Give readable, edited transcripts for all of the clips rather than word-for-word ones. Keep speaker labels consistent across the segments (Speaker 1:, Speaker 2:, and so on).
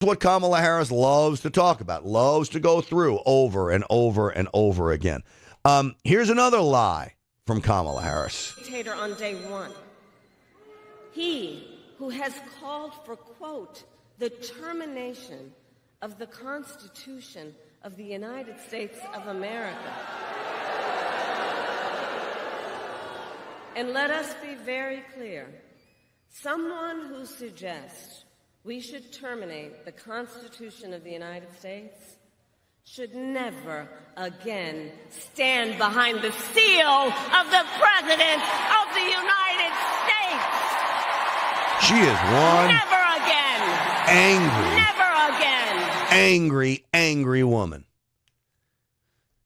Speaker 1: What Kamala Harris loves to talk about, loves to go through over and over and over again. Here's another lie from Kamala Harris.
Speaker 2: Dictator on day one. He who has called for, quote, the termination of the Constitution of the United States of America. And let us be very clear. Someone who suggests we should terminate the Constitution of the United States should never again stand behind the seal of the President of the United States.
Speaker 1: She is one
Speaker 2: Never again.
Speaker 1: angry,
Speaker 2: Never again.
Speaker 1: angry woman.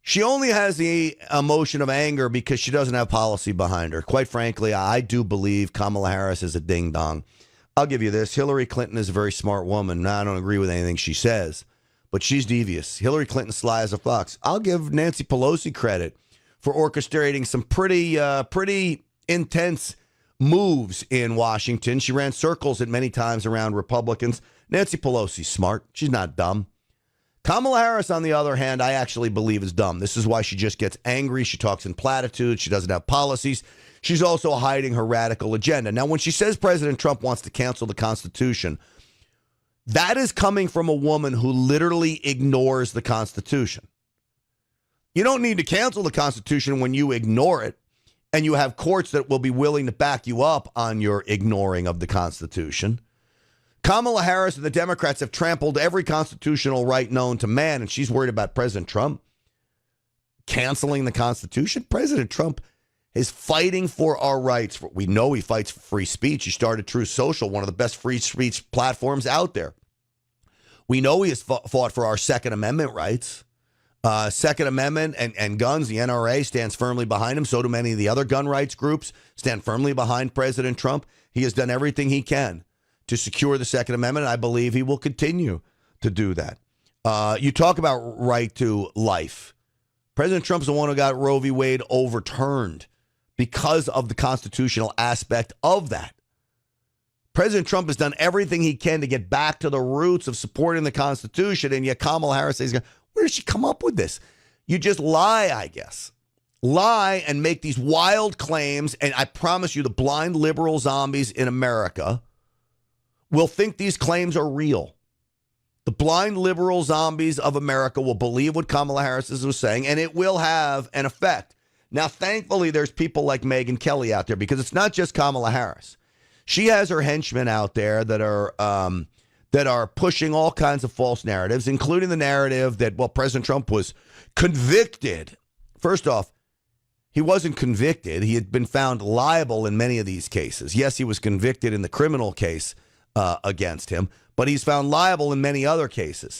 Speaker 1: She only has the emotion of anger because she doesn't have policy behind her. Quite frankly, I do believe Kamala Harris is a ding-dong. I'll give you this. Hillary Clinton is a very smart woman. Now, I don't agree with anything she says, but she's devious. Hillary Clinton's sly as a fox. I'll give Nancy Pelosi credit for orchestrating some pretty intense moves in Washington. She ran circles at many times around Republicans. Nancy Pelosi's smart. She's not dumb. Kamala Harris, on the other hand, I actually believe is dumb. This is why she just gets angry. She talks in platitudes. She doesn't have policies. She's also hiding her radical agenda. Now, when she says President Trump wants to cancel the Constitution, that is coming from a woman who literally ignores the Constitution. You don't need to cancel the Constitution when you ignore it, and you have courts that will be willing to back you up on your ignoring of the Constitution. Kamala Harris and the Democrats have trampled every constitutional right known to man, and she's worried about President Trump canceling the Constitution. President Trump is fighting for our rights. We know he fights for free speech. He started Truth Social, one of the best free speech platforms out there. We know he has fought for our Second Amendment rights. Second Amendment and guns, the NRA stands firmly behind him. So do many of the other gun rights groups stand firmly behind President Trump. He has done everything he can to secure the Second Amendment. I believe he will continue to do that. You talk about right to life. President Trump's the one who got Roe v. Wade overturned because of the constitutional aspect of that. President Trump has done everything he can to get back to the roots of supporting the Constitution, and yet Kamala Harris says, where did she come up with this? You just lie, I guess. Lie and make these wild claims, and I promise you the blind liberal zombies in America will think these claims are real. The blind liberal zombies of America will believe what Kamala Harris was saying, and it will have an effect. Now, thankfully, there's people like Megyn Kelly out there because it's not just Kamala Harris. She has her henchmen out there that are pushing all kinds of false narratives, including the narrative that, well, President Trump was convicted. First off, he wasn't convicted. He had been found liable in many of these cases. Yes, he was convicted in the criminal case against him, but he's found liable in many other cases.